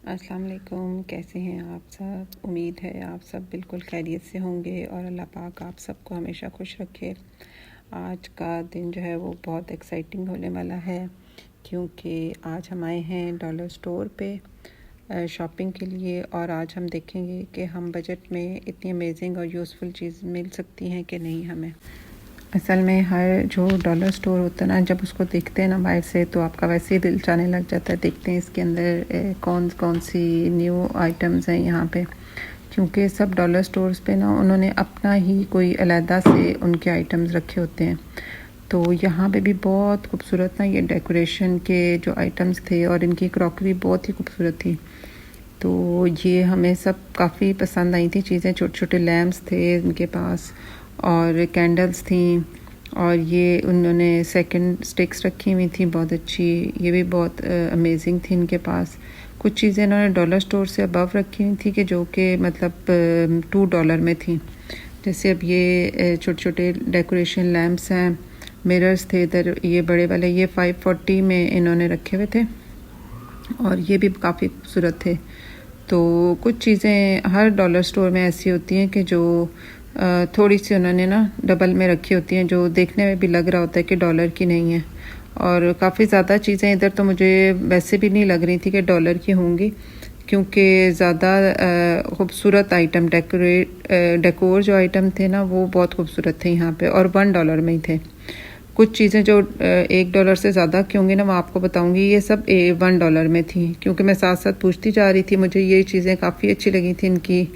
अस्सलाम वालेकुम। कैसे हैं आप सब? उम्मीद है आप सब बिल्कुल खैरियत से होंगे और अल्लाह पाक आप सबको हमेशा खुश रखे। आज का दिन जो है वो बहुत एक्साइटिंग होने वाला है क्योंकि आज हम आए हैं डॉलर स्टोर पे शॉपिंग के लिए और आज हम देखेंगे कि हम बजट में इतनी अमेजिंग और यूज़फुल चीज़ मिल सकती हैं कि नहीं हमें। असल में हर जो डॉलर स्टोर होता है ना, जब उसको देखते हैं ना बाहर से तो आपका वैसे ही दिल चाहने लग जाता है। देखते हैं इसके अंदर कौन कौन सी न्यू आइटम्स हैं यहाँ पे, क्योंकि सब डॉलर स्टोर्स पे ना उन्होंने अपना ही कोई अलहदा से उनके आइटम्स रखे होते हैं। तो यहाँ पे भी बहुत खूबसूरत ना ये डेकोरेशन के जो आइटम्स थे और इनकी क्रॉकरी बहुत ही खूबसूरत थी। तो ये हमें सब काफ़ी पसंद आई थी चीज़ें। छोटे छोटे लैम्प्स थे इनके पास और कैंडल्स थी और ये उन्होंने सेकंड स्टिक्स रखी हुई थी बहुत अच्छी, ये भी बहुत अमेजिंग थी इनके पास। कुछ चीज़ें इन्होंने डॉलर स्टोर से अबव रखी हुई थी कि जो कि मतलब $2 में थी। जैसे अब ये छोटे छोटे डेकोरेशन लैम्प्स हैं, मिरर्स थे इधर, ये बड़े वाले ये 540 में इन्होंने रखे हुए थे और ये भी काफ़ी खूबसूरत थे। तो कुछ चीज़ें हर डॉलर स्टोर में ऐसी होती हैं कि जो थोड़ी सी उन्होंने ना डबल में रखी होती हैं, जो देखने में भी लग रहा होता है कि डॉलर की नहीं है। और काफ़ी ज़्यादा चीज़ें इधर तो मुझे वैसे भी नहीं लग रही थी कि डॉलर की होंगी, क्योंकि ज़्यादा खूबसूरत आइटम डेकोर जो आइटम थे ना वो बहुत खूबसूरत थे यहाँ पे और $1 में ही थे। कुछ चीज़ें जो $1 से ज़्यादा की होंगी ना वो आपको बताऊंगी। ये सब $1 में थी, क्योंकि मैं साथ साथ पूछती जा रही थी। मुझे ये चीज़ें काफ़ी अच्छी लगी थी इनकी।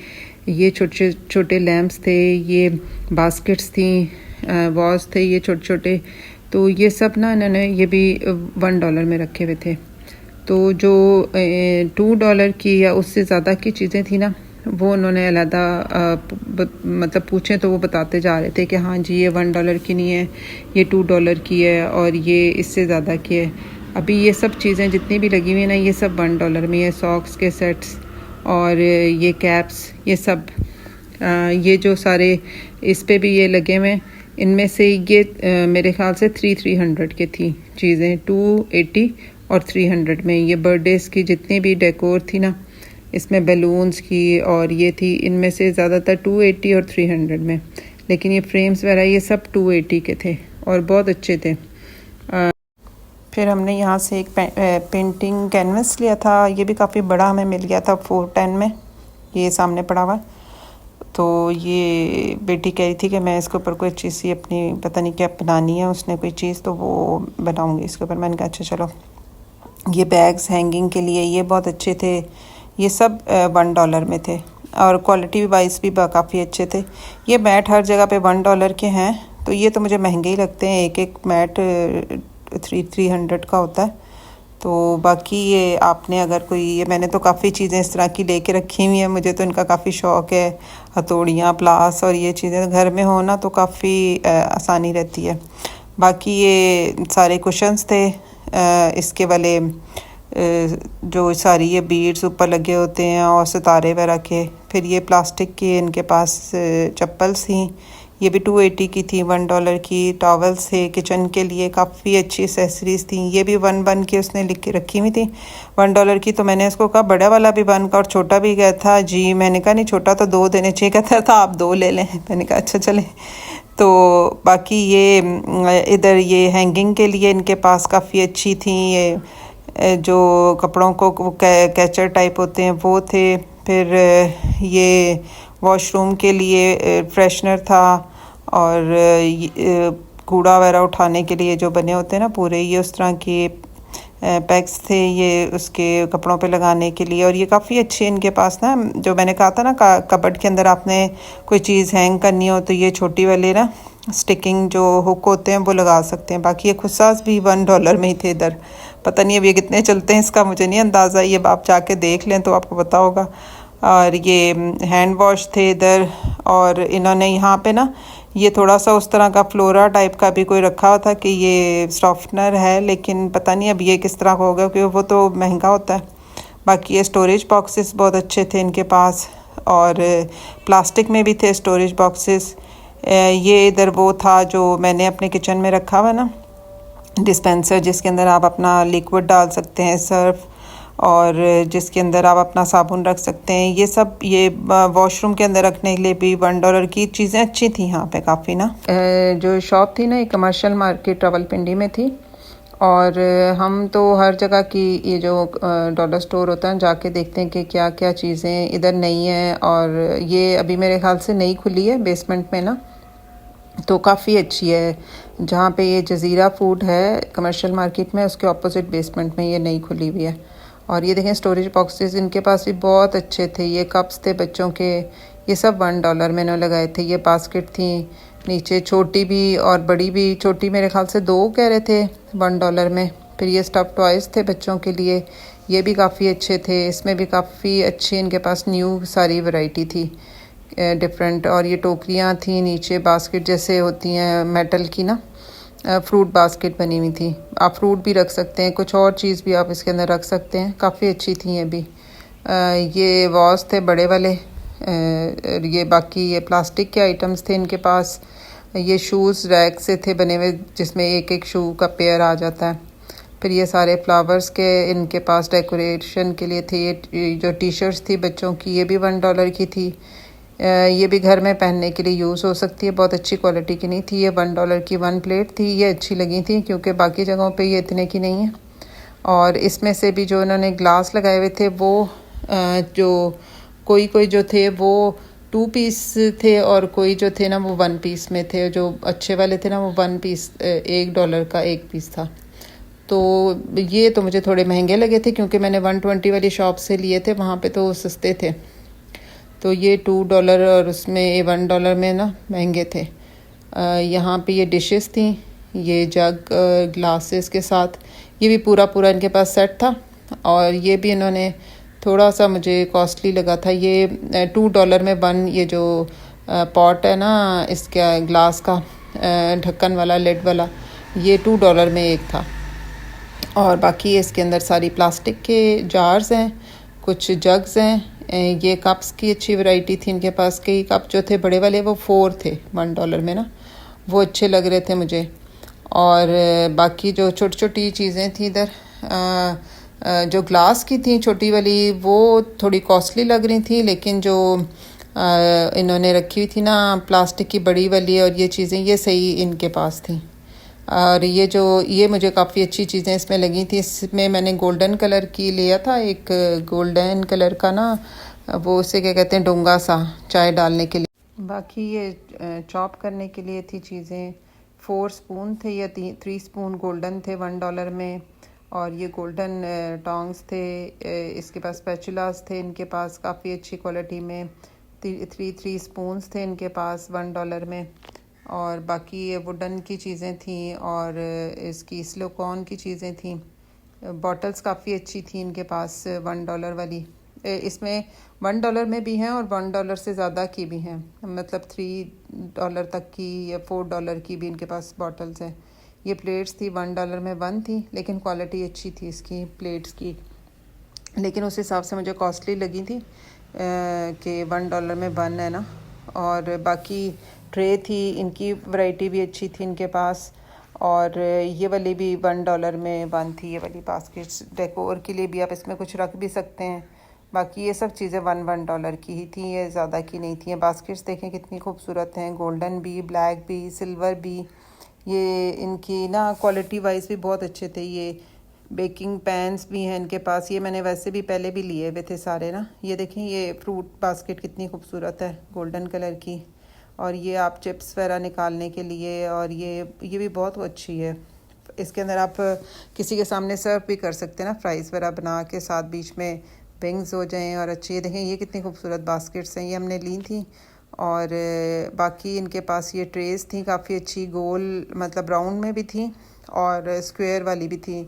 ये छोटे छोटे लैम्प्स थे, ये बास्केट्स थी, वॉज थे ये छोटे छोटे। तो ये सब ना इन्होंने ये भी $1 में रखे हुए थे। तो जो $2 की या उससे ज़्यादा की चीज़ें थी ना वो उन्होंने अलहदा मतलब पूछें तो वो बताते जा रहे थे कि हाँ जी ये $1 की नहीं है, ये $2 की है और ये इससे ज़्यादा की है। अभी ये सब चीज़ें जितनी भी लगी हुई हैं ना ये सब $1 में है। सॉक्स के सेट्स और ये कैप्स, ये सब ये जो सारे इस पे भी ये लगे हुए, इनमें से ये मेरे ख्याल से 300 के थी चीज़ें, 280 और 300 में। ये बर्थडेज़ की जितनी भी डेकोर थी ना इसमें बैलून्स की और ये थी, इनमें से ज़्यादातर 280 और 300 में। लेकिन ये फ्रेम्स वगैरह ये सब 280 के थे और बहुत अच्छे थे। फिर हमने यहाँ से एक पेंटिंग कैनवस लिया था, ये भी काफ़ी बड़ा हमें मिल गया था 410 में, ये सामने पड़ा हुआ। तो ये बेटी कह रही थी कि मैं इसके ऊपर कोई चीज़ सी अपनी पता नहीं क्या बनानी है उसने कोई चीज़, तो वो बनाऊंगी इसके ऊपर। मैंने कहा अच्छा चलो। ये बैग्स हैंगिंग के लिए ये बहुत अच्छे थे, ये सब $1 में थे और क्वालिटी वाइज भी काफ़ी अच्छे थे। ये मैट हर जगह पे $1 के हैं, तो ये तो मुझे महंगे ही लगते हैं। एक एक मैट 300 का होता है। तो बाकी ये आपने अगर कोई, ये मैंने तो काफ़ी चीज़ें इस तरह की लेके रखी हुई हैं, मुझे तो इनका काफ़ी शौक़ है। हथौड़ियाँ, प्लास और ये चीज़ें घर में हो ना तो काफ़ी आसानी रहती है। बाकी ये सारे कुशन्स थे, इसके वाले जो सारी ये बीड्स ऊपर लगे होते हैं और सितारे वगैरह के। फिर ये प्लास्टिक के इनके पास चप्पल्स थी, ये भी 280 की थी, $1 की। टॉवल्स थे किचन के लिए, काफ़ी अच्छी एसेसरीज थी, ये भी 1 की उसने लिख के रखी हुई थी $1 की। तो मैंने इसको कहा बड़ा वाला भी 1 का और छोटा भी गया था जी। मैंने कहा नहीं छोटा तो 2 देने चाहिए, कहता था आप 2 ले लें। मैंने कहा अच्छा चले। तो बाकी ये इधर ये हैंगिंग के लिए इनके पास काफ़ी अच्छी थी, ये जो कपड़ों को कैचर टाइप होते हैं वो थे। फिर ये वॉशरूम के लिए फ्रेशनर था और कूड़ा वगैरह उठाने के लिए जो बने होते हैं ना पूरे, ये उस तरह के पैक्स थे ये उसके कपड़ों पे लगाने के लिए। और ये काफ़ी अच्छे इनके पास ना, जो मैंने कहा था ना कबर्ड के अंदर आपने कोई चीज़ हैंग करनी हो तो ये छोटी वाले ना स्टिकिंग जो हुक होते हैं वो लगा सकते हैं। बाकी ये खुस्सास भी $1 में ही थे इधर। पता नहीं अब ये कितने चलते हैं इसका मुझे नहीं अंदाज़ा, ये आप जाके देख लें तो आपको पता होगा। और ये हैंड वॉश थे इधर। और इन्होंने यहाँ पे ना ये थोड़ा सा उस तरह का फ्लोरा टाइप का भी कोई रखा हुआ था कि ये सॉफ्टनर है, लेकिन पता नहीं अब ये किस तरह का होगा क्योंकि वो तो महंगा होता है। बाकी ये स्टोरेज बॉक्सेस बहुत अच्छे थे इनके पास और प्लास्टिक में भी थे स्टोरेज बॉक्सेस। ये इधर वो था जो मैंने अपने किचन में रखा हुआ ना डिस्पेंसर, जिसके अंदर आप अपना लिक्विड डाल सकते हैं, सर्फ और जिसके अंदर आप अपना साबुन रख सकते हैं। ये सब ये वॉशरूम के अंदर रखने के लिए भी $1 की चीज़ें अच्छी थी यहाँ पे काफ़ी ना। जो शॉप थी ना, ये कमर्शियल मार्केट रावलपिंडी में थी, और हम तो हर जगह की ये जो डॉलर स्टोर होता है जाके देखते हैं कि क्या क्या चीज़ें इधर नई हैं। और ये अभी मेरे ख्याल से नई खुली है बेसमेंट में ना, तो काफ़ी अच्छी है। जहाँ पे ये जज़ीरा फूड है कमर्शियल मार्केट में, उसके ऑपोजिट बेसमेंट में ये नई खुली हुई है। और ये देखें स्टोरेज बॉक्सेस इनके पास भी बहुत अच्छे थे। ये कप्स थे बच्चों के, ये सब $1 मैंने लगाए थे। ये बास्केट थी नीचे, छोटी भी और बड़ी भी। छोटी मेरे ख्याल से 2 कह रहे थे $1 में। फिर ये स्टफ टॉयज़ थे बच्चों के लिए, ये भी काफ़ी अच्छे थे। इसमें भी काफ़ी अच्छी इनके पास न्यू सारी वैरायटी थी डिफरेंट। और ये टोकरियाँ थी नीचे, बास्केट जैसे होती हैं मेटल की ना, फ्रूट बास्केट बनी हुई थी। आप फ्रूट भी रख सकते हैं, कुछ और चीज़ भी आप इसके अंदर रख सकते हैं। काफ़ी अच्छी थी ये भी। ये वॉज थे बड़े वाले। ये बाकी ये प्लास्टिक के आइटम्स थे इनके पास। ये शूज़ रैक से थे बने हुए, जिसमें एक एक शू का पेयर आ जाता है। फिर ये सारे फ्लावर्स के इनके पास डेकोरेशन के लिए थे। ये जो टी शर्ट्स थी बच्चों की, ये भी $1 की थी। ये भी घर में पहनने के लिए यूज़ हो सकती है। बहुत अच्छी क्वालिटी की नहीं थी। ये $1 की 1 प्लेट थी। ये अच्छी लगी थी क्योंकि बाकी जगहों पे ये इतने की नहीं है। और इसमें से भी जो इन्होंने ग्लास लगाए हुए थे वो जो कोई कोई जो थे वो 2 पीस थे, और कोई जो थे ना वो 1 पीस में थे। जो अच्छे वाले थे ना वो 1 पीस, $1 का 1 पीस था। तो ये तो मुझे थोड़े महंगे लगे थे क्योंकि मैंने 120 वाली शॉप से लिए थे, वहाँ पे तो सस्ते थे। तो ये $2 और उसमें $1 में ना महंगे थे। यहाँ पे ये डिशेस थी, ये जग ग्लासेस के साथ। ये भी पूरा पूरा इनके पास सेट था, और ये भी इन्होंने थोड़ा सा मुझे कॉस्टली लगा था। ये $2 में 1 ये जो पॉट है ना इसका ग्लास का ढक्कन वाला लेड वाला, ये $2 में एक था। और बाकी इसके अंदर सारी प्लास्टिक के जार्स हैं, कुछ जग्स हैं। ये कप्स की अच्छी वैरायटी थी इनके पास। कई कप जो थे बड़े वाले वो 4 थे $1 में ना, वो अच्छे लग रहे थे मुझे। और बाकी जो छोटी छोटी चीज़ें थी इधर, जो ग्लास की थी छोटी वाली, वो थोड़ी कॉस्टली लग रही थी। लेकिन जो इन्होंने रखी हुई थी ना प्लास्टिक की बड़ी वाली और ये चीज़ें, ये सही इनके पास थी। और ये मुझे काफ़ी अच्छी चीज़ें इसमें लगी थी। इसमें मैंने गोल्डन कलर की लिया था, एक गोल्डन कलर का ना, वो उसे क्या कहते हैं, डोंगा सा चाय डालने के लिए। बाकी ये चॉप करने के लिए थी चीज़ें। 4 स्पून थे या 3 स्पून गोल्डन थे $1 में। और ये गोल्डन टोंग्स थे। इसके पास स्पैचुलास थे इनके पास काफ़ी अच्छी क्वालिटी में। 3 स्पून्स थे इनके पास $1 में। और बाकी ये वुडन की चीज़ें थी, और इसकी सिलिकॉन की चीज़ें थी। बॉटल्स काफ़ी अच्छी थी इनके पास $1 वाली। इसमें $1 में भी हैं और $1 से ज़्यादा की भी हैं, मतलब $3 तक की या $4 की भी इनके पास बॉटल्स हैं। ये प्लेट्स थी $1 में 1 थी, लेकिन क्वालिटी अच्छी थी इसकी प्लेट्स की। लेकिन उस हिसाब से मुझे कॉस्टली लगी थी कि $1 में 1 है ना। और बाकी ट्रे थी, इनकी वैरायटी भी अच्छी थी इनके पास। और ये वाली भी $1 में 1 थी। ये वाली बास्केट्स डेकोर के लिए भी आप इसमें कुछ रख भी सकते हैं। बाकी ये सब चीज़ें $1 की ही थी, ये ज़्यादा की नहीं थी। बास्केट्स देखें कितनी खूबसूरत हैं, गोल्डन भी, ब्लैक भी, सिल्वर भी। ये इनकी ना क्वालिटी वाइज भी बहुत अच्छे थे। ये बेकिंग पैन्स भी हैं इनके पास। ये मैंने वैसे भी पहले भी लिए हुए थे सारे ना। ये देखें, ये फ्रूट बास्केट कितनी खूबसूरत है, गोल्डन कलर की। और ये आप चिप्स वगैरह निकालने के लिए, और ये भी बहुत अच्छी है। इसके अंदर आप किसी के सामने सर्व भी कर सकते हैं ना, फ्राइज़ वगैरह बना के साथ, बीच में विंग्स हो जाएं। और अच्छी, ये देखें ये कितनी खूबसूरत बास्केट्स हैं, ये हमने ली थी। और बाकी इनके पास ये ट्रेस थी काफ़ी अच्छी, गोल मतलब राउंड में भी थी और स्क्वायर वाली भी थी,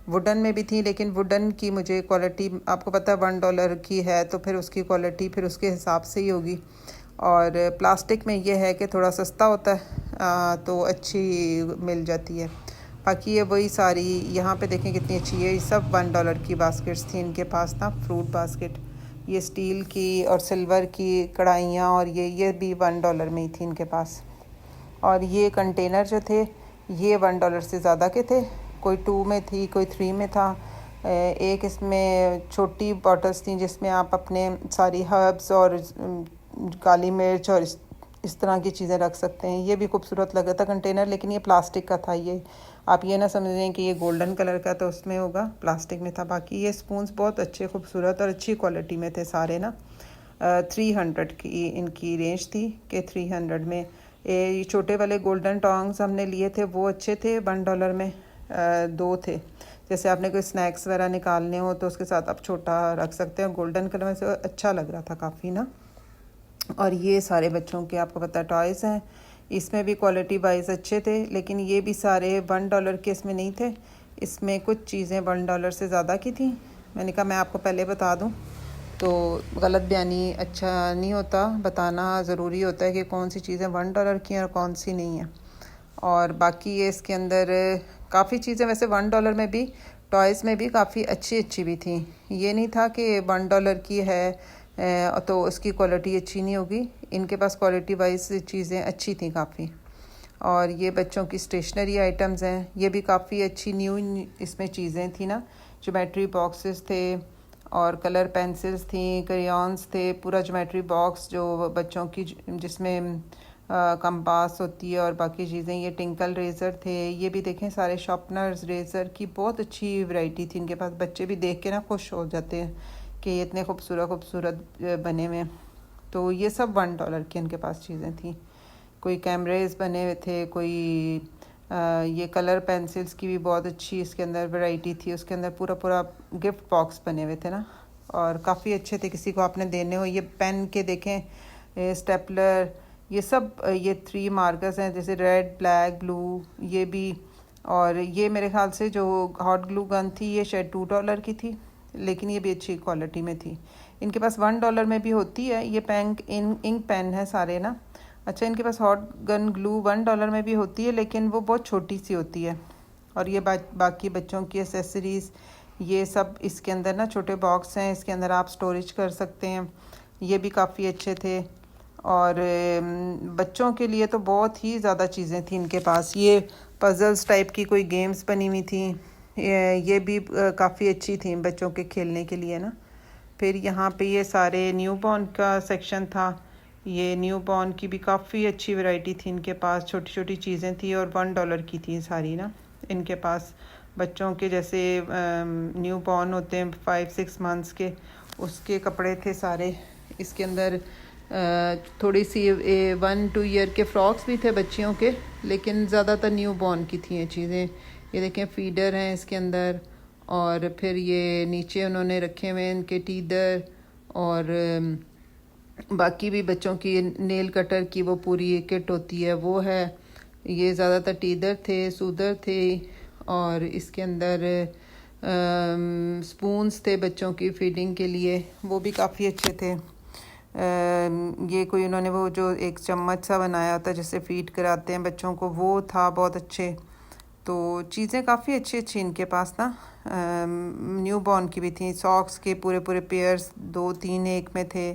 वुडन में भी थी। लेकिन वुडन की मुझे क्वालिटी, आपको पता है $1 की है तो फिर उसकी क्वालिटी फिर उसके हिसाब से ही होगी। और प्लास्टिक में ये है कि थोड़ा सस्ता होता है, तो अच्छी मिल जाती है। बाकी ये वही सारी यहाँ पे देखें कितनी अच्छी है। ये सब $1 की बास्केट्स थी इनके पास ना, फ्रूट बास्केट। ये स्टील की और सिल्वर की कढ़ाइयाँ, और ये भी $1 में ही थी इनके पास। और ये कंटेनर जो थे ये $1 से ज़्यादा के थे, कोई 2 में थी, कोई 3 में था। एक इसमें छोटी बॉटल्स थी जिसमें आप अपने सारी हर्ब्स और काली मिर्च और इस तरह की चीज़ें रख सकते हैं। ये भी खूबसूरत लगा था कंटेनर, लेकिन ये प्लास्टिक का था। ये आप ये ना समझें कि ये गोल्डन कलर का तो उसमें होगा, प्लास्टिक में था। बाकी ये स्पून्स बहुत अच्छे, खूबसूरत और अच्छी क्वालिटी में थे सारे ना। 300 की इनकी रेंज थी कि 300 में। ये छोटे वाले गोल्डन टोंग्स हमने लिए थे, वो अच्छे थे। $1 में 2 थे। जैसे आपने कोई स्नैक्स वगैरह निकालने हो तो उसके साथ आप छोटा रख सकते हैं। गोल्डन कलर में से अच्छा लग रहा था काफ़ी ना। और ये सारे बच्चों के आपको पता टॉयज़ हैं, इसमें भी क्वालिटी वाइज अच्छे थे, लेकिन ये भी सारे $1 के इसमें नहीं थे। इसमें कुछ चीज़ें $1 से ज़्यादा की थी। मैंने कहा मैं आपको पहले बता दूं, तो गलत बयानी अच्छा नहीं होता, बताना ज़रूरी होता है कि कौन सी चीज़ें $1 की हैं और कौन सी नहीं हैं। और बाकी ये इसके अंदर काफ़ी चीज़ें वैसे $1 में भी, टॉयज़ में भी काफ़ी अच्छी अच्छी भी थी। ये नहीं था कि $1 की है तो उसकी क्वालिटी अच्छी नहीं होगी। इनके पास क्वालिटी वाइज चीज़ें अच्छी थी काफ़ी। और ये बच्चों की स्टेशनरी आइटम्स हैं, ये भी काफ़ी अच्छी न्यू इसमें चीज़ें थी ना। ज्योमेट्री बॉक्सेस थे और कलर पेंसिल्स थी, क्रेयॉन्स थे, पूरा ज्योमेट्री बॉक्स जो बच्चों की जिसमें कंपास होती है और बाकी चीज़ें। ये टिंकल रेज़र थे, ये भी देखें सारे शार्पनर्स रेज़र की बहुत अच्छी वैरायटी थी इनके पास। बच्चे भी देख के ना खुश हो जाते हैं कि ये इतने खूबसूरत खूबसूरत बने हुए। तो ये सब $1 की इनके पास चीज़ें थी। कोई कैमरेज बने हुए थे, कोई ये कलर पेंसिल्स की भी बहुत अच्छी इसके अंदर वैरायटी थी। उसके अंदर पूरा पूरा गिफ्ट बॉक्स बने हुए थे ना, और काफ़ी अच्छे थे। किसी को आपने देने हो, ये पेन के देखें, स्टेपलर, ये सब ये 3 मार्कर्स हैं, जैसे रेड, ब्लैक, ब्लू, ये भी। और ये मेरे ख्याल से जो हॉट ग्लू गन थी ये शायद $2 की थी, लेकिन ये भी अच्छी क्वालिटी में थी। इनके पास $1 में भी होती है। ये पेन इंक पेन है सारे ना। अच्छा, इनके पास हॉट गन ग्लू $1 में भी होती है, लेकिन वो बहुत छोटी सी होती है। और ये बाकी बच्चों की एसेसरीज़, ये सब इसके अंदर ना छोटे बॉक्स हैं, इसके अंदर आप स्टोरेज कर सकते हैं। ये भी काफ़ी अच्छे थे। और बच्चों के लिए तो बहुत ही ज़्यादा चीज़ें थी इनके पास। ये पजल्स टाइप की कोई गेम्स बनी हुई थी, ये भी काफ़ी अच्छी थी बच्चों के खेलने के लिए ना। फिर यहाँ पे ये सारे न्यू बॉर्न का सेक्शन था। ये न्यू बॉर्न की भी काफ़ी अच्छी वैरायटी थी इनके पास, छोटी छोटी चीज़ें थी और $1 की थी सारी ना इनके पास। बच्चों के जैसे न्यू बॉर्न होते हैं 5-6 मंथ्स के, उसके कपड़े थे सारे इसके अंदर। थोड़ी सी 1-2 ईयर के फ्रॉक्स भी थे बच्चियों के, लेकिन ज़्यादातर न्यू बॉर्न की थी ये चीज़ें। ये देखें फीडर हैं इसके अंदर, और फिर ये नीचे उन्होंने रखे हुए हैं इनके टीदर, और बाकी भी बच्चों की नेल कटर की वो पूरी किट होती है वो है। ये ज़्यादातर टीदर थे, सूदर थे, और इसके अंदर स्पून्स थे बच्चों की फीडिंग के लिए, वो भी काफ़ी अच्छे थे। ये कोई उन्होंने वो जो एक चम्मच सा बनाया होता है जिससे फीड कराते हैं बच्चों को, वो था बहुत अच्छे। तो चीज़ें काफ़ी अच्छी अच्छी इनके पास ना। न्यू बॉर्न की भी थी, सॉक्स के पूरे पूरे पेयर्स 2-3 एक में थे।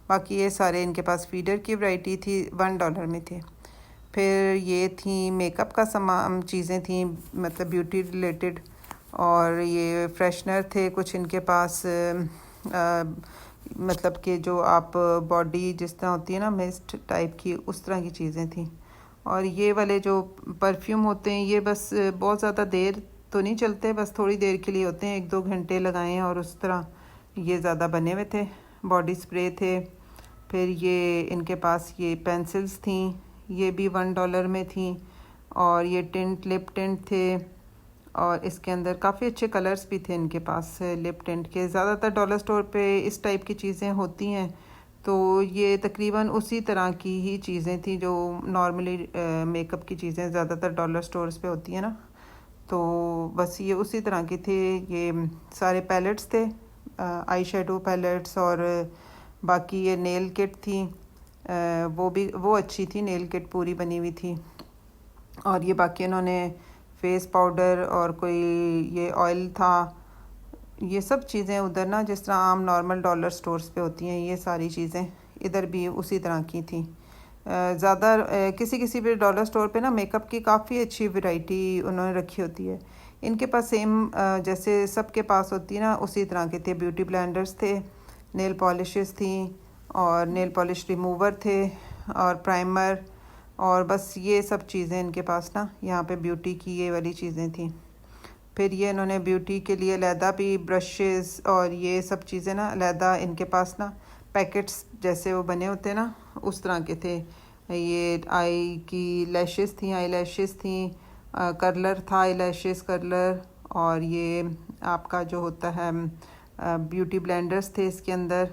बाकी ये सारे इनके पास फीडर की वैरायटी थी, $1 में थे। फिर ये थी मेकअप का सामान, चीज़ें थी मतलब ब्यूटी रिलेटेड। और ये फ्रेशनर थे कुछ इनके पास, मतलब कि जो आप बॉडी जिस तरह होती है ना मिस्ट टाइप की, उस तरह की चीज़ें थी। और ये वाले जो परफ्यूम होते हैं ये बस बहुत ज़्यादा देर तो नहीं चलते, बस थोड़ी देर के लिए होते हैं, 1-2 घंटे लगाएं और उस तरह ये ज़्यादा बने हुए थे। बॉडी स्प्रे थे। फिर ये इनके पास ये पेंसिल्स थी, ये भी $1 में थी। और ये टिंट, लिप टिंट थे, और इसके अंदर काफ़ी अच्छे कलर्स भी थे इनके पास लिप टिंट के। ज़्यादातर डॉलर स्टोर पे इस टाइप की चीज़ें होती हैं, तो ये तकरीबन उसी तरह की ही चीज़ें थी जो नॉर्मली मेकअप की चीज़ें ज़्यादातर डॉलर स्टोर्स पे होती हैं ना। तो बस ये उसी तरह की थे। ये सारे पैलेट्स थे, आई शेडो पैलेट्स, और बाकी ये नेल किट थी, वो अच्छी थी, नेल किट पूरी बनी हुई थी। और ये बाकी इन्होंने फेस पाउडर और कोई ये ऑयल था, ये सब चीज़ें उधर ना जिस तरह आम नॉर्मल डॉलर स्टोर्स पे होती हैं, ये सारी चीज़ें इधर भी उसी तरह की थी। ज़्यादा किसी किसी भी डॉलर स्टोर पे ना मेकअप की काफ़ी अच्छी वैरायटी उन्होंने रखी होती है। इनके पास सेम जैसे सबके पास होती ना उसी तरह के थे। ब्यूटी ब्लेंडर्स थे, नेल पॉलिशेस थी और नेल पॉलिश रिमूवर थे और प्राइमर, और बस ये सब चीज़ें इनके पास ना यहाँ पे ब्यूटी की ये वाली चीज़ें थी। फिर ये इन्होंने ब्यूटी के लिए अलहदा भी ब्रशेस और ये सब चीज़ें ना अलहदा इनके पास ना पैकेट्स जैसे वो बने होते ना उस तरह के थे। ये आई की लैशेस थी, आई लैशेस थी, कर्लर था, आई लैशेस कर्लर, और ये आपका जो होता है ब्यूटी ब्लेंडर्स थे इसके अंदर।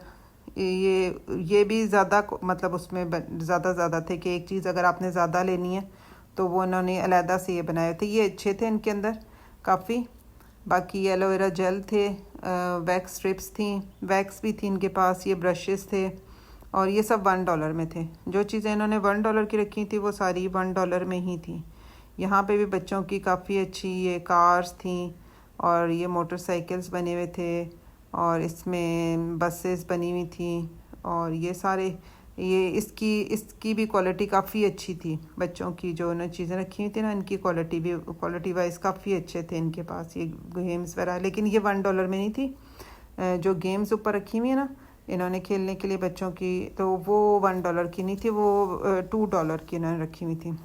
ये भी ज़्यादा मतलब उसमें ज़्यादा थे कि एक चीज़ अगर आपने ज़्यादा लेनी है तो वो उन्होंने अलहदा से ये बनाए थे। ये अच्छे थे इनके अंदर काफ़ी। बाकी एलोवेरा जेल थे, वैक्स स्ट्रिप्स थी, वैक्स भी थी इनके पास, ये ब्रशेस थे और ये सब $1 में थे। जो चीज़ें इन्होंने $1 की रखी थी वो सारी $1 में ही थी। यहाँ पे भी बच्चों की काफ़ी अच्छी ये कार्स थी और ये मोटरसाइकिल्स बने हुए थे और इसमें बसेस बनी हुई थी और ये सारे ये इसकी भी क्वालिटी काफ़ी अच्छी थी। बच्चों की जो उन्होंने चीज़ें रखी हुई थी ना इनकी क्वालिटी वाइज काफ़ी अच्छे थे इनके पास ये गेम्स वगैरह। लेकिन ये $1 में नहीं थी। जो गेम्स ऊपर रखी हुई है ना इन्होंने खेलने के लिए बच्चों की, तो वो $1 की नहीं थी, वो $2 की इन्होंने रखी हुई थी।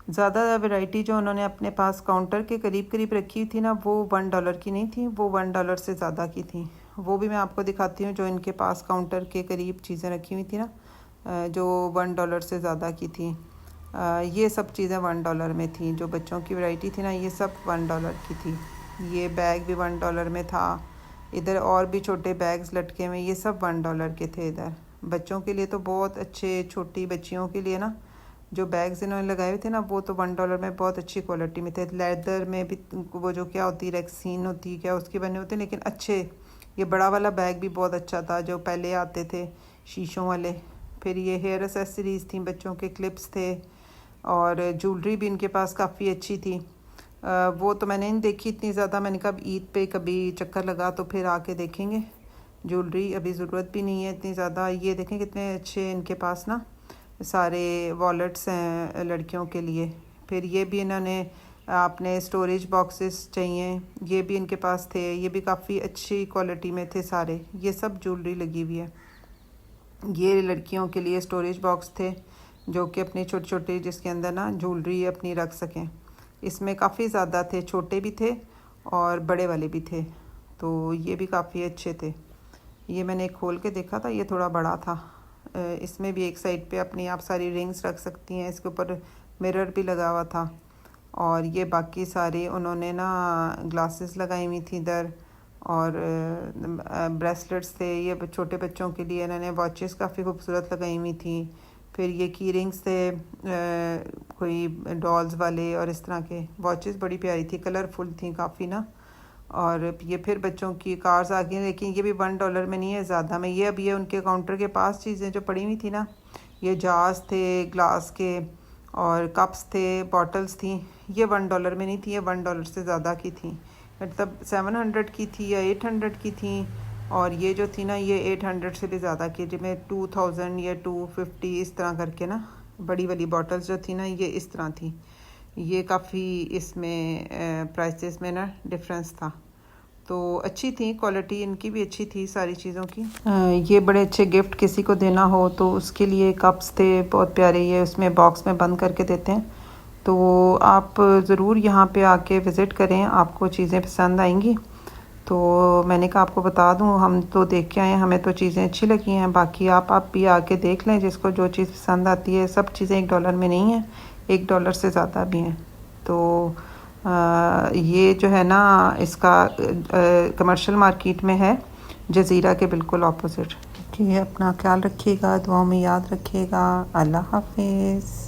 ज़्यादा वैरायटी जो उन्होंने अपने पास काउंटर के करीब रखी थी ना वो $1 की नहीं थी, वो $1 से ज़्यादा की थी। वो भी मैं आपको दिखाती हूँ जो इनके पास काउंटर के करीब चीज़ें रखी हुई थी ना जो $1 से ज़्यादा की थी। ये सब चीज़ें $1 में थी। जो बच्चों की वैरायटी थी ना ये सब $1 की थी। ये बैग भी $1 में था। इधर और भी छोटे बैग्स लटके हुए, ये सब $1 के थे। इधर बच्चों के लिए तो बहुत अच्छे, छोटी बच्चियों के लिए ना जो बैग्स इन्होंने लगाए हुए थे ना वो तो $1 में बहुत अच्छी क्वालिटी में थे। लेदर में भी वो जो क्या होती है रेक्सीन होती है क्या उसके बने होते, लेकिन अच्छे। ये बड़ा वाला बैग भी बहुत अच्छा था जो पहले आते थे शीशों वाले। फिर ये हेयर एसेसरीज़ थी, बच्चों के क्लिप्स थे और ज्वेलरी भी इनके पास काफ़ी अच्छी थी। वो तो मैंने नहीं देखी इतनी ज़्यादा, मैंने कहा ईद पे कभी चक्कर लगा तो फिर आके देखेंगे। ज्वेलरी अभी ज़रूरत भी नहीं है इतनी ज़्यादा। ये देखें कितने अच्छे इनके पास ना सारे वॉलेट्स हैं लड़कियों के लिए। फिर ये भी इन्होंने आपने स्टोरेज बॉक्सेस चाहिए ये भी इनके पास थे, ये भी काफ़ी अच्छी क्वालिटी में थे सारे। ये सब ज्वेलरी लगी हुई है। ये लड़कियों के लिए स्टोरेज बॉक्स थे जो कि अपनी छोटे छोटे जिसके अंदर ना ज्वेलरी अपनी रख सकें। इसमें काफ़ी ज़्यादा थे, छोटे भी थे और बड़े वाले भी थे, तो ये भी काफ़ी अच्छे थे। ये मैंने खोल के देखा था, ये थोड़ा बड़ा था। इसमें भी एक साइड पे अपनी आप सारी रिंग्स रख सकती हैं। इसके ऊपर मिरर भी लगा हुआ था और ये बाकी सारे उन्होंने ना ग्लासेस लगाई हुई थी इधर और ब्रेसलेट्स थे। ये छोटे बच्चों के लिए इन्होंने वॉचेस काफ़ी खूबसूरत लगाई हुई थी। फिर ये की रिंग्स थे कोई डॉल्स वाले और इस तरह के वॉचेस बड़ी प्यारी थी, कलरफुल थी काफ़ी ना। और ये फिर बच्चों की कार्स आ गई, लेकिन ये भी $1 में नहीं है, ज़्यादा में। ये अब ये उनके काउंटर के पास चीज़ें जो पड़ी हुई थी ना ये जार्स थे ग्लास के और कप्स थे, बॉटल्स थी, ये $1 में नहीं थी, ये $1 से ज़्यादा की थी। मतलब 700 की थी या 800 की थी। और ये जो थी ना ये 800 से भी ज़्यादा की, जिसमें 2000 या 250 इस तरह करके ना बड़ी वाली बॉटल्स जो थी ना ये इस तरह थी। ये काफ़ी इसमें प्राइसेस में ना डिफरेंस था, तो अच्छी थी क्वालिटी इनकी भी अच्छी थी सारी चीज़ों की। ये बड़े अच्छे गिफ्ट किसी को देना हो तो उसके लिए कप्स थे बहुत प्यारे, ये उसमें बॉक्स में बंद करके देते हैं। तो आप ज़रूर यहाँ पे आके विज़िट करें, आपको चीज़ें पसंद आएंगी। तो मैंने कहा आपको बता दूँ, हम तो देख के आए हैं, हमें तो चीज़ें अच्छी लगी हैं। बाकी आप भी आके देख लें, जिसको जो चीज़ पसंद आती है। सब चीज़ें $1 में नहीं है, $1 से ज़्यादा भी हैं। तो ये जो है ना इसका कमर्शियल मार्केट में है, जज़ीरा के बिल्कुल ऑपोजिट। ठीक है, अपना ख्याल रखिएगा, दुआओं में याद रखिएगा। अल्लाह हाफिज़।